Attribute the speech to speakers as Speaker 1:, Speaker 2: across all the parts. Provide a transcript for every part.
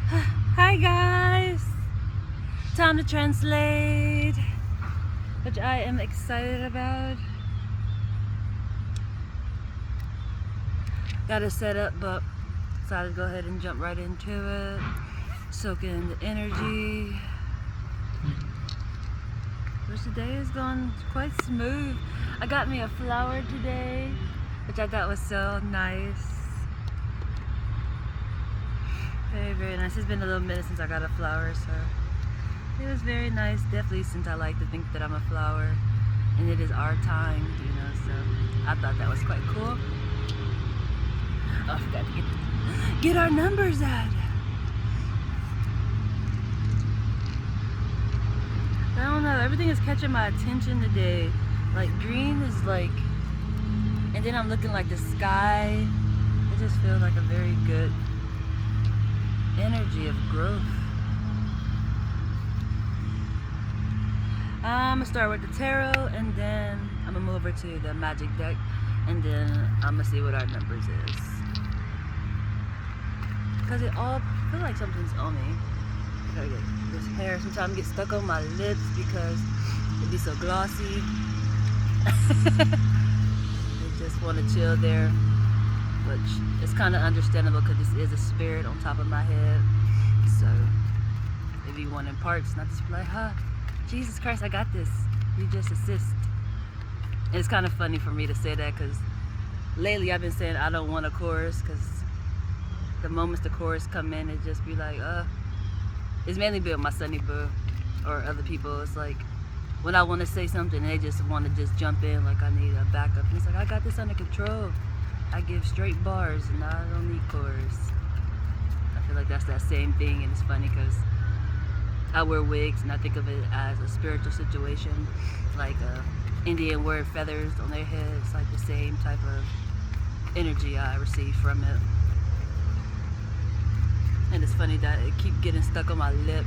Speaker 1: Hi guys! Time to translate, which I am excited about. Got it set up, but decided to go ahead and jump right into it. Soak in the energy. Which today is going quite smooth. I got me a flower today, which I thought was so nice. Very, very nice. It's been a little minute since I got a flower, so it was very nice. Definitely, since I like to think that I'm a flower, and it is our time, so I thought that was quite cool. Oh, I forgot to get our numbers out. I don't know, everything is catching my attention today. Like green is like, and then I'm looking like the sky. It just feels like a very good energy of growth. I'm gonna start with the tarot, and then I'm gonna move over to the magic deck, and then I'm gonna see what our numbers is. Cause it all feels like something's on me. I gotta get this hair. Sometimes it gets stuck on my lips because it be so glossy. I just want to chill there, which is kind of understandable because this is a spirit on top of my head. So if you want in parts, not just be like, Jesus Christ, I got this. You just assist. And it's kind of funny for me to say that because lately I've been saying I don't want a chorus because the moments the chorus come in, it just be like, it's mainly been my Sunny Boo or other people. It's like when I want to say something, they just want to just jump in like I need a backup. And it's like, I got this under control. I give straight bars and I don't need chorus. I feel like that's that same thing, and it's funny because I wear wigs and I think of it as a spiritual situation, like Indian wear feathers on their head. It's like the same type of energy I receive from it. And it's funny that it keep getting stuck on my lip.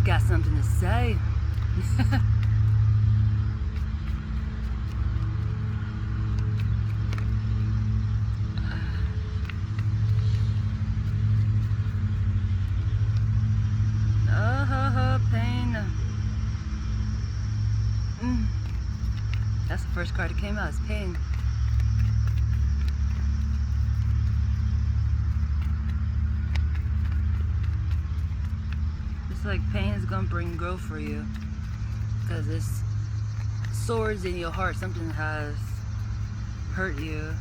Speaker 1: Got something to say. Pain. That's the first card that came out, it's pain. It's like pain is gonna bring growth for you because it's swords in your heart. Something has hurt you,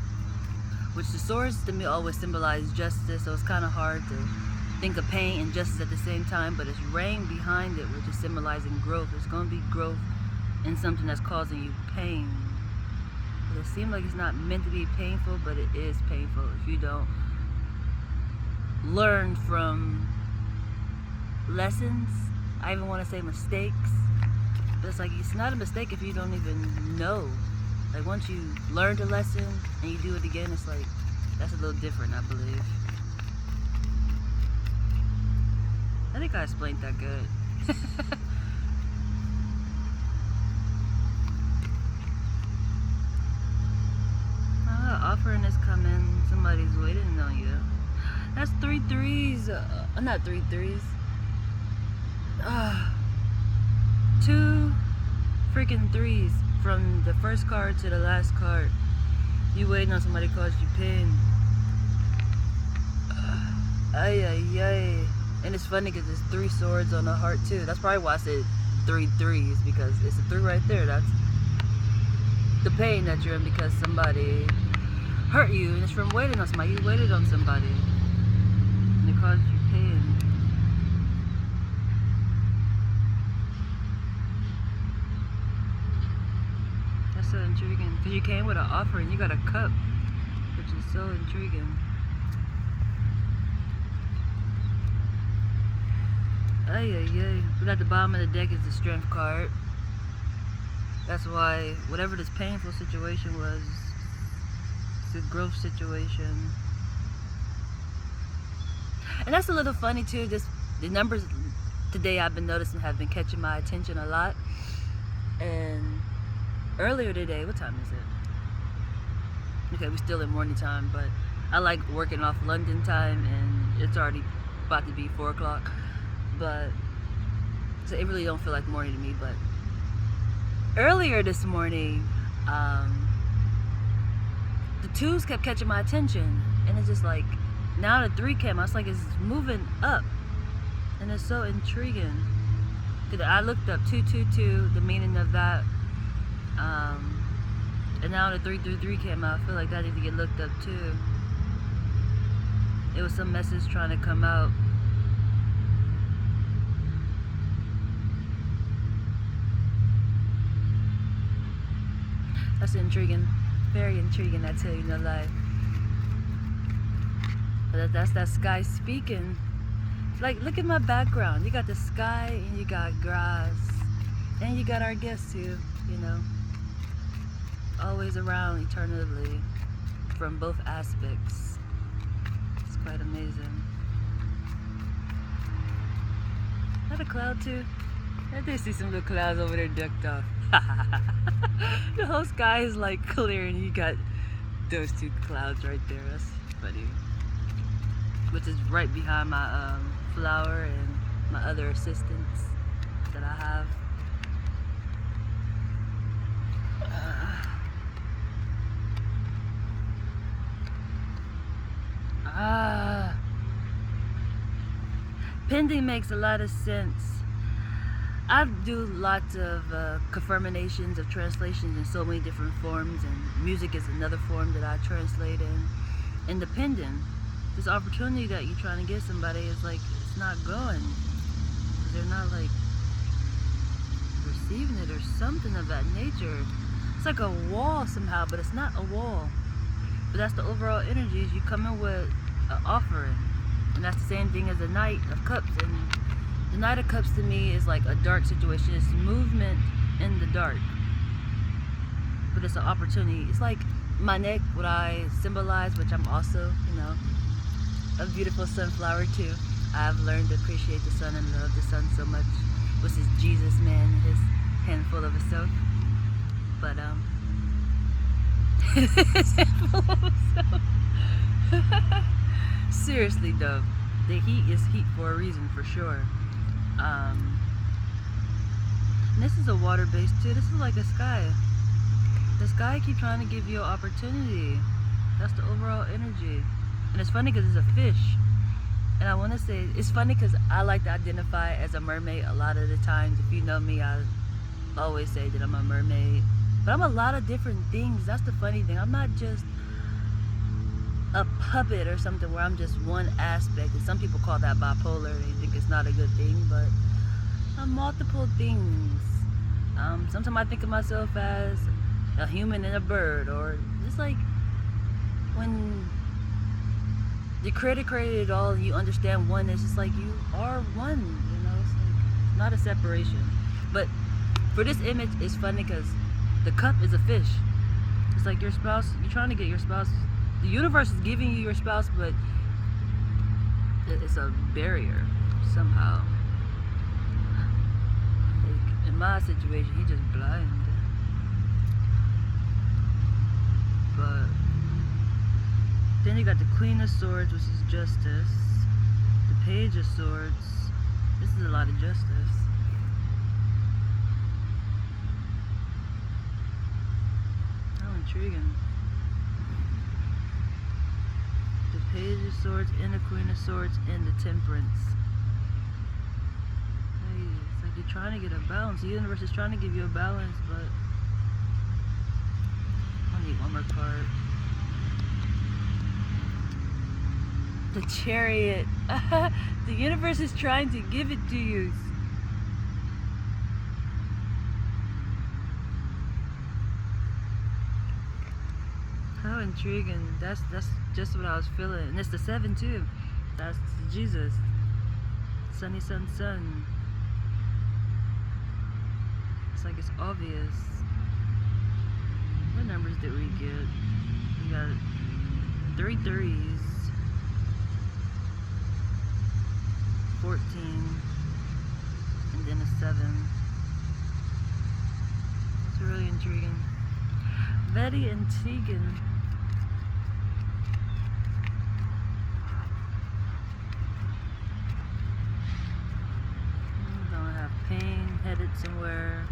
Speaker 1: which the swords to me always symbolize justice, so it's kind of hard to think of pain and justice at the same time, but it's rain behind it, which is symbolizing growth. It's going to be growth in something that's causing you pain. But it seems like it's not meant to be painful, but it is painful if you don't learn from lessons. I even want to say mistakes, but it's like it's not a mistake if you don't even know. Like once you learn the lesson and you do it again, it's like that's a little different, I believe. I think I explained that good. Offering is coming. Somebody's waiting on you. That's 3 threes. Not 3 threes. 2 freaking threes from the first card to the last card. You waiting on somebody to cause you pain. Ay, ay, ay. And it's funny because there's 3 swords on the heart too. That's probably why I said 3 threes, because it's a 3 right there. That's the pain that you're in because somebody hurt you, and it's from waiting on somebody. You waited on somebody and it caused you pain. That's so intriguing because you came with an offer and you got a cup, which is so intriguing. Ay, ay, ay. But at the bottom of the deck is the strength card. That's why whatever this painful situation was, it's a growth situation. And that's a little funny too. Just the numbers today I've been noticing have been catching my attention a lot. And earlier today, what time is it? Okay, we're still in morning time, but I like working off London time, and it's already about to be 4 o'clock, but so it really don't feel like morning to me. But earlier this morning, the 2s kept catching my attention, and it's just like now the 3 came. I was like, it's moving up, and it's so intriguing. Cause I looked up 222, the meaning of that, and now the 333 came out. I feel like that needs to get looked up too. It was some message trying to come out. That's intriguing, very intriguing. I tell you no lie. But that's that sky speaking. Like, look at my background. You got the sky and you got grass, and you got our guests too. You know, always around eternally from both aspects. It's quite amazing. Is that a cloud too? I did see some little clouds over there ducked off. The whole sky is like clear, and you got those 2 clouds right there. That's funny. Which is right behind my flower and my other assistants that I have. Pending makes a lot of sense. I do lots of confirmations of translations in so many different forms, and music is another form that I translate in. And the pending, this opportunity that you're trying to get somebody is like, it's not going. They're not like receiving it or something of that nature. It's like a wall somehow, but it's not a wall. But that's the overall energy. Is you come in with an offering, and that's the same thing as the Knight of Cups. And the Knight of Cups to me is like a dark situation. It's movement in the dark, but it's an opportunity. It's like my neck, what I symbolize, which I'm also, you know, a beautiful sunflower too. I've learned to appreciate the sun and love the sun so much, which is Jesus, man, his handful of himself. But his handful of himself. Seriously though, the heat is heat for a reason, for sure. And this is a water base too. This is like a sky. The sky keep trying to give you an opportunity. That's the overall energy. And it's funny because it's a fish. And I want to say, it's funny because I like to identify as a mermaid a lot of the times. If you know me, I always say that I'm a mermaid. But I'm a lot of different things. That's the funny thing. I'm not just a puppet or something where I'm just one aspect. And some people call that bipolar. They think it's not a good thing. But I'm multiple things. Sometimes I think of myself as a human and a bird. Or just like when the creator created it all and you understand oneness, it's like you are one, you know. It's like not a separation. But for this image, it's funny because the cup is a fish. It's like your spouse, you're trying to get your spouse, the universe is giving you your spouse, but it's a barrier somehow. Like in my situation, he's just blind. But then you got the Queen of Swords, which is justice. The Page of Swords. This is a lot of justice. How intriguing. The Page of Swords and the Queen of Swords and the Temperance. Hey, it's like you're trying to get a balance. The universe is trying to give you a balance, but I need one more card. The Chariot. The universe is trying to give it to you. How intriguing. That's just what I was feeling. And it's the 7 too. That's Jesus. Sunny sun sun. It's like it's obvious. What numbers did we get? We got 3 3s. 14, and then a 7. It's really intriguing. Very intriguing. somewhere,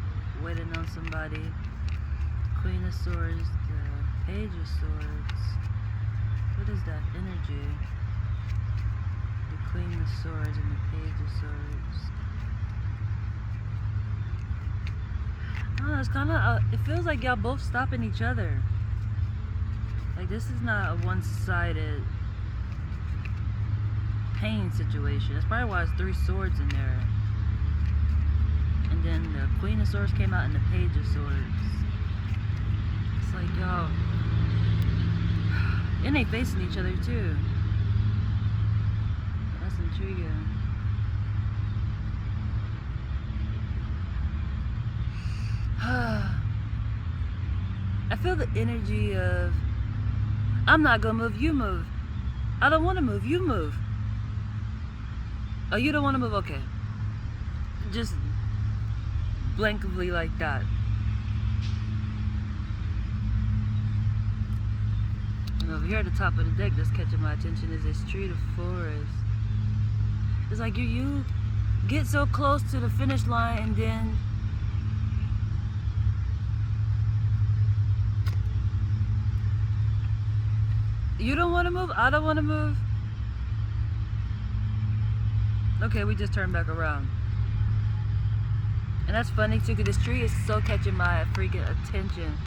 Speaker 1: waiting on somebody. Queen of Swords, the Page of Swords. What is that energy? The Queen of Swords and the Page of Swords. Oh, it's kind of, it feels like y'all both stopping each other. Like this is not a one-sided pain situation. That's probably why it's 3 swords in there. And then the Queen of Swords came out and the Page of Swords. It's like, y'all, and they facing each other too. That's intriguing. I feel the energy of, I'm not gonna move, you move. I don't wanna move, you move. Oh, you don't wanna move? Okay. Just blankly like that. And over here at the top of the deck that's catching my attention is this tree of forest. It's like you get so close to the finish line and then you don't want to move, I don't want to move. Okay, we just turned back around. And that's funny too, because this tree is so catching my freaking attention.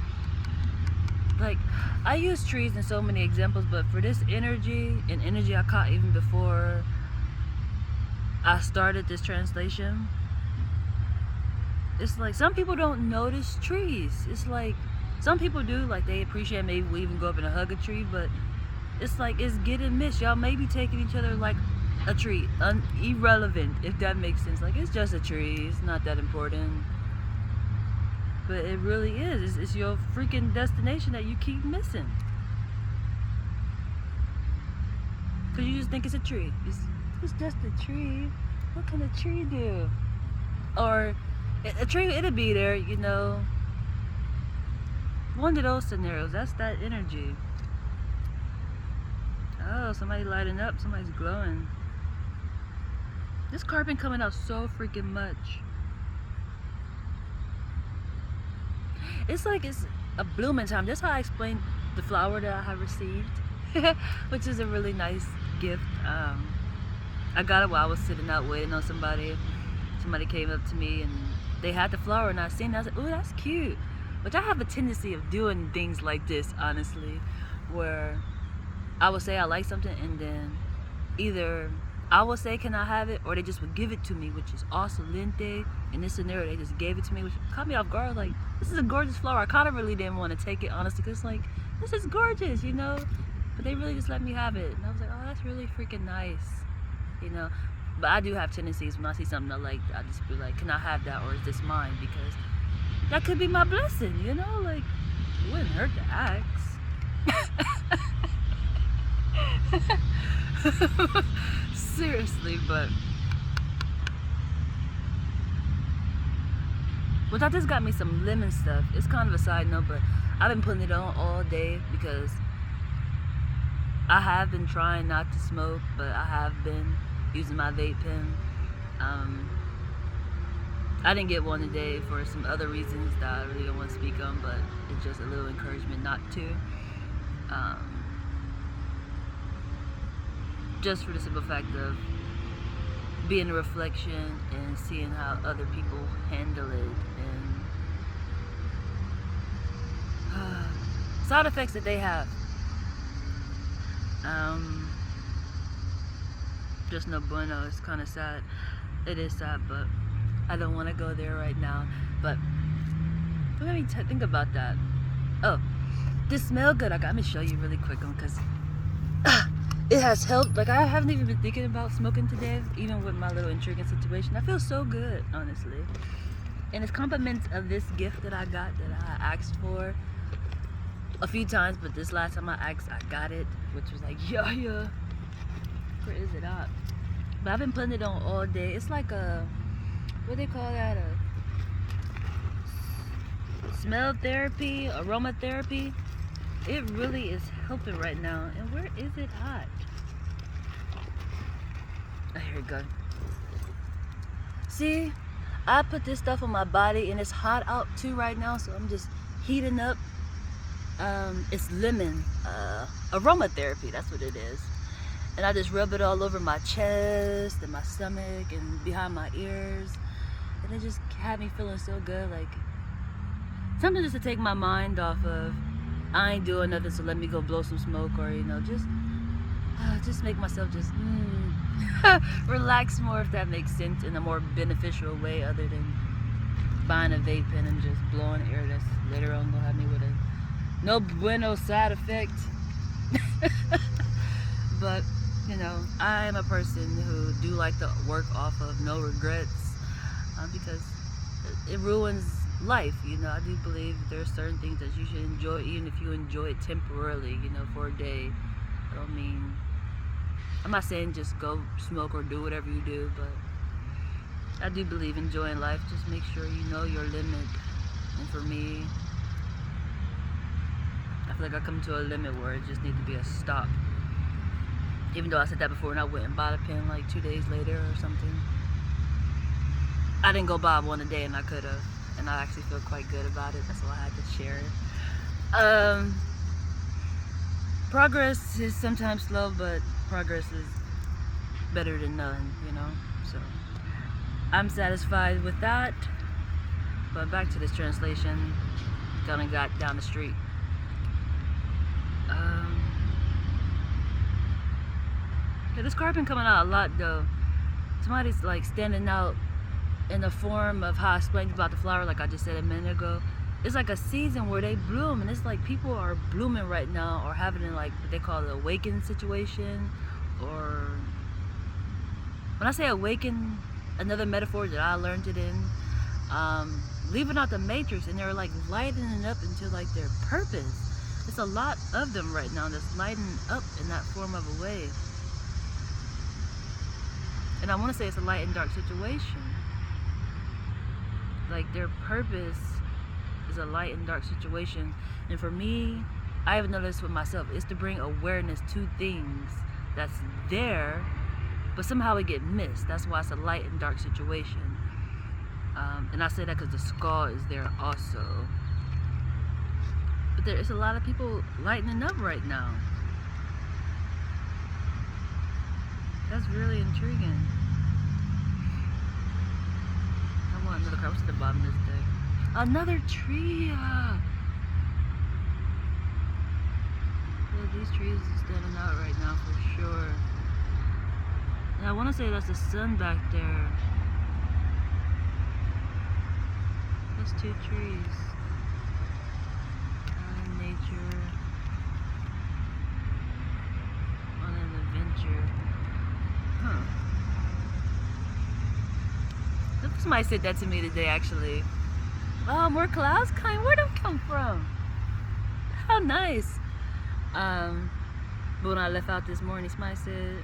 Speaker 1: Like, I use trees in so many examples, but for this energy, and energy I caught even before I started this translation, it's like some people don't notice trees. It's like, some people do, like they appreciate, maybe we even go up and hug a tree, but it's like it's getting missed. Y'all may be taking each other like a tree, irrelevant, if that makes sense. Like, it's just a tree, it's not that important. But it really is. It's your freaking destination that you keep missing. Cause you just think it's a tree. It's just a tree. What can a tree do? Or a tree, it'll be there, you know. One of those scenarios. That's that energy. Oh, somebody lighting up. Somebody's glowing. This card been coming out so freaking much. It's like it's a blooming time. That's how I explained the flower that I have received, which is a really nice gift. I got it while I was sitting out waiting on somebody. Somebody came up to me and they had the flower and I seen it. I was like, "Ooh, that's cute." Which I have a tendency of doing things like this, honestly, where I would say I like something and then either I will say, "Can I have it?" or they just would give it to me, which is excelente. In this scenario, they just gave it to me, which caught me off guard. Like, this is a gorgeous flower. I kind of really didn't want to take it, honestly, because like, this is gorgeous, you know? But they really just let me have it. And I was like, oh, that's really freaking nice, you know? But I do have tendencies when I see something I like, I just be like, can I have that, or is this mine? Because that could be my blessing, you know? Like, it wouldn't hurt to ask. Seriously, but I just got me some lemon stuff. It's kind of a side note, but I've been putting it on all day because I have been trying not to smoke, but I have been using my vape pen. I didn't get one today for some other reasons that I really don't want to speak on, but it's just a little encouragement not to. Just for the simple fact of being a reflection and seeing how other people handle it and side effects that they have. Just no bueno. It's kind of sad. It is sad, but I don't want to go there right now. But let me think about that. Oh, this smell good. Let me show you really quick because it has helped. Like, I haven't even been thinking about smoking today, even with my little intriguing situation. I feel so good, honestly. And it's compliments of this gift that I got that I asked for a few times, but this last time I asked, I got it, which was like, yeah. Where is it at? But I've been putting it on all day. It's like a, what do they call that? A smell therapy, aromatherapy. It really is helping right now. And where is it at? Oh, here we go. See, I put this stuff on my body, and it's hot out too right now, so I'm just heating up. It's lemon aromatherapy, that's what it is. And I just rub it all over my chest and my stomach and behind my ears, and it just had me feeling so good, like something just to take my mind off of I ain't doing nothing, so let me go blow some smoke, or just make myself just relax more, if that makes sense, in a more beneficial way, other than buying a vape pen and just blowing air that's later on gonna have me with a no bueno side effect. But I am a person who do like to work off of no regrets, because it ruins life. I do believe there are certain things that you should enjoy, even if you enjoy it temporarily, for a day. I'm not saying just go smoke or do whatever you do, but I do believe enjoying life. Just make sure you know your limit. And for me, I feel like I come to a limit where it just needs to be a stop. Even though I said that before and I went and bought a pen like 2 days later or something. I didn't go buy one a day, and I could have. And I actually feel quite good about it. That's why I had to share it. Progress is sometimes slow, but progress is better than none, So I'm satisfied with that. But back to this translation. Gonna got down the street. Yeah, this car been coming out a lot though. Somebody's like standing out in the form of how I explained about the flower, like I just said a minute ago. It's like a season where they bloom, and it's like people are blooming right now, or having like what they call the awaken situation. Or when I say awaken, another metaphor that I learned it in, leaving out the matrix, and they're like lightening up into like their purpose. It's a lot of them right now that's lighting up in that form of a way. And I want to say it's a light and dark situation. Like their purpose is a light and dark situation. And for me, I even noticed with myself, it's to bring awareness to things that's there, but somehow it get missed. That's why it's a light and dark situation. And I say that because the skull is there also. But there's a lot of people lightening up right now. That's really intriguing. I want another car. What's at the bottom of this deck? Another tree! Yeah, these trees are standing out right now for sure. And I want to say that's the sun back there. That's 2 trees. Nature. On an adventure. Huh. Somebody said that to me today, actually. Oh, more clouds coming? Where'd them come from? How nice. But when I left out this morning, somebody said,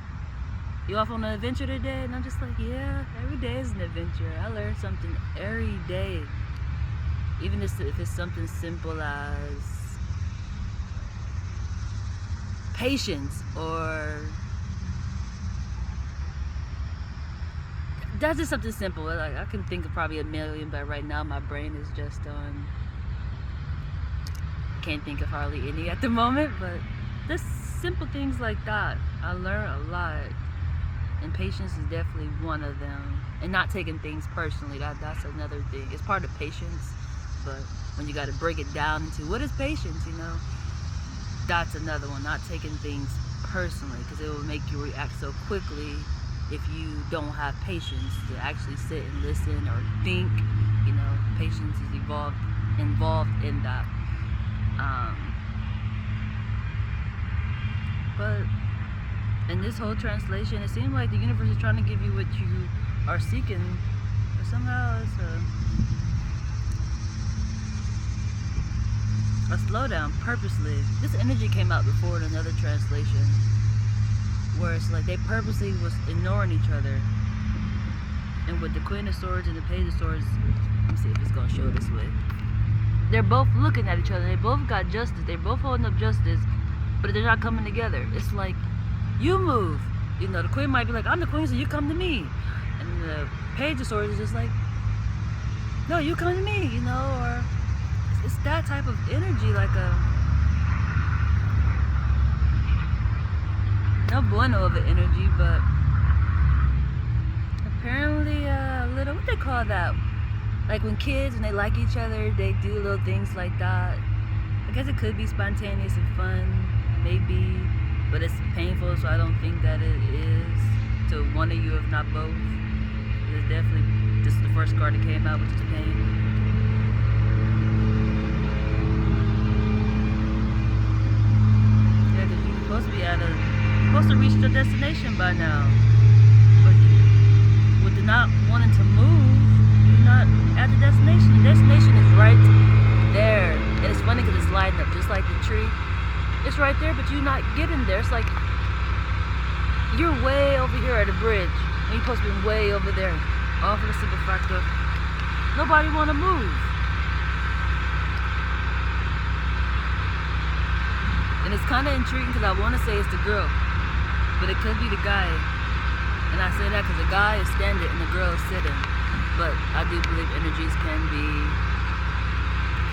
Speaker 1: "You off on an adventure today?" And I'm just like, yeah, every day is an adventure. I learn something every day. Even if it's something simple as patience, or that's just something simple. Like I can think of probably a million, but right now my brain is just on. Can't think of hardly any at the moment, but just simple things like that. I learn a lot, and patience is definitely one of them. And not taking things personally, that's another thing. It's part of patience, but when you got to break it down into what is patience, that's another one. Not taking things personally, because it will make you react so quickly if you don't have patience to actually sit and listen or think. Patience is involved in that. But in this whole translation, it seems like the universe is trying to give you what you are seeking, but somehow it's a slowdown purposely. This energy came out before in another translation, where it's like they purposely was ignoring each other. And with the Queen of Swords and the Page of Swords, let me see if it's gonna show this way. They're both looking at each other. They both got justice. They're both holding up justice, but they're not coming together. It's like, you move. The Queen might be like, I'm the Queen, so you come to me. And the Page of Swords is just like, no, you come to me, you know, or it's that type of energy, like a no bueno of an energy, but apparently a little, what they call that? Like when kids, when they like each other, they do little things like that. I guess it could be spontaneous and fun, maybe, but it's painful, so I don't think that it is to one of you, if not both. It's definitely, this is the first card that came out, which is pain. Yeah, because you're supposed to be you're supposed to reach the destination by now. But with the not wanting to move, you're not at the destination. The destination is right there. And it's funny because it's lighting up just like the tree. It's right there, but you're not getting there. It's like you're way over here at a bridge. And you're supposed to be way over there. All for the simple fact of nobody want to move. And it's kind of intriguing because I want to say it's the girl, but it could be the guy. And I say that because the guy is standing and the girl is sitting. But I do believe energies can be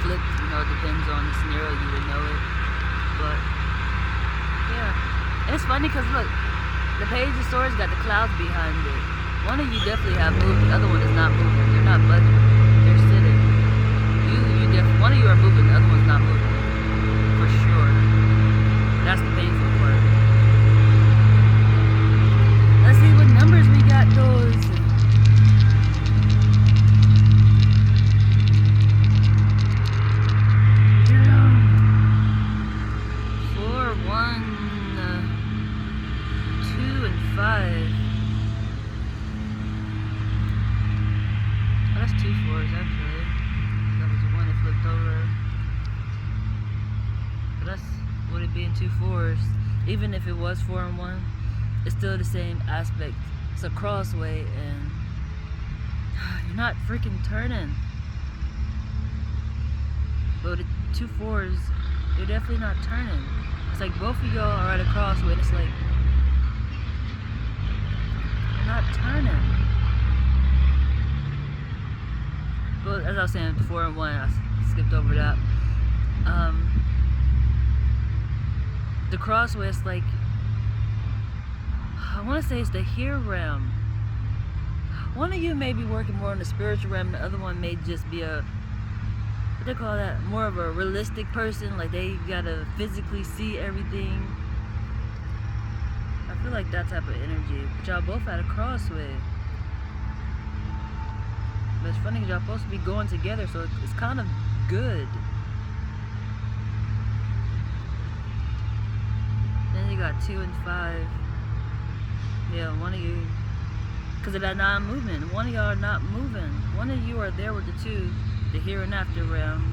Speaker 1: flipped. You know, it depends on the scenario. You would know it. But yeah, and it's funny because look, the Page of Swords got the clouds behind it. One of you definitely have moved. The other one is not moving. They're not budging. They're sitting. One of you are moving. The other one's not moving. For sure. That's the painful part. Let's see what numbers we got. Those. 4, 1, 2, and 5. Oh, that's 2 4s actually. That was the one that flipped over. But that's would it be in 2 4s? Even if it was 4 and 1, it's still the same aspect. It's a crossway, and you're not freaking turning. But with the 2 4s, you're definitely not turning. It's like both of y'all are at a crossway. And it's like you're not turning. But as I was saying, 4 and 1, I skipped over that. The crossway is like, I want to say it's the here realm. One of you may be working more on the spiritual realm, the other one may just be a, what they call that, more of a realistic person, like they gotta physically see everything. I feel like that type of energy. But y'all both at a crossway. But it's funny because y'all supposed to be going together, so it's kind of good. Then you got 2 and 5. Yeah, one of you, because of that non-movement, one of y'all are not moving. One of you are there with the 2, the here and after realm.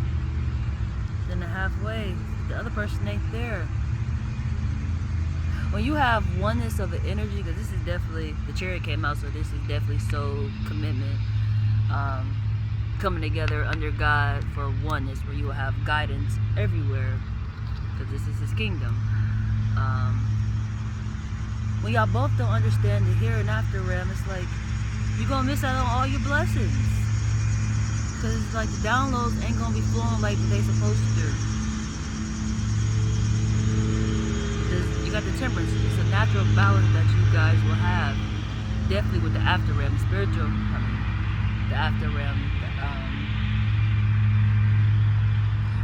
Speaker 1: Then the halfway, the other person ain't there. When you have oneness of an energy, because this is definitely, the Chariot came out, so this is definitely soul commitment. Coming together under God for oneness, where you will have guidance everywhere, because this is His kingdom. When y'all both don't understand the here and after realm, it's like you're gonna miss out on all your blessings, because it's like the downloads ain't gonna be flowing like they supposed to. You got the temperance. It's a natural balance that you guys will have, definitely with the after realm, spiritual. The after realm.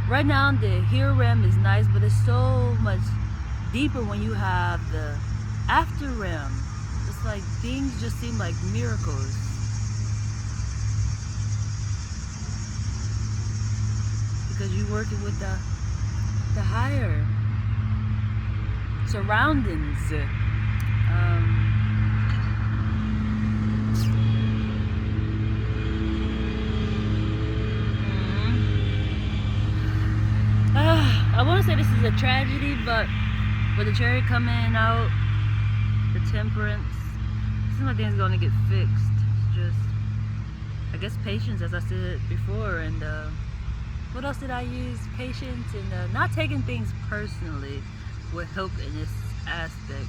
Speaker 1: Right now, the here realm is nice, but it's so much deeper when you have the after realm. It's like things just seem like miracles. Because you're working with the higher surroundings. I want to say this is a tragedy, but with the Chariot coming out, the temperance, it seems like things are going to get fixed. It's just, I guess, patience, as I said before, and what else did I use? Patience and not taking things personally would help in this aspect.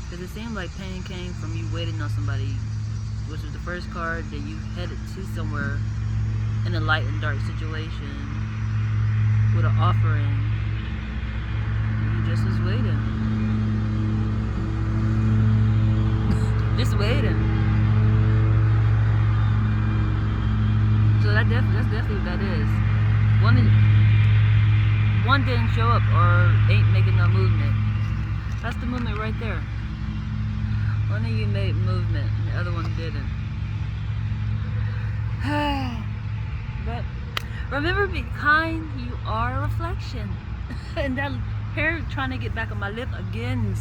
Speaker 1: Because it seemed like pain came from you waiting on somebody which was the first card that you headed to somewhere in a light and dark situation with an offering. You just was waiting. Just waiting. So that's definitely what that is. One didn't show up or ain't making no movement. That's the movement right there. One of you made movement and the other one didn't. But remember, be kind. You are a reflection. And that hair trying to get back on my lip again.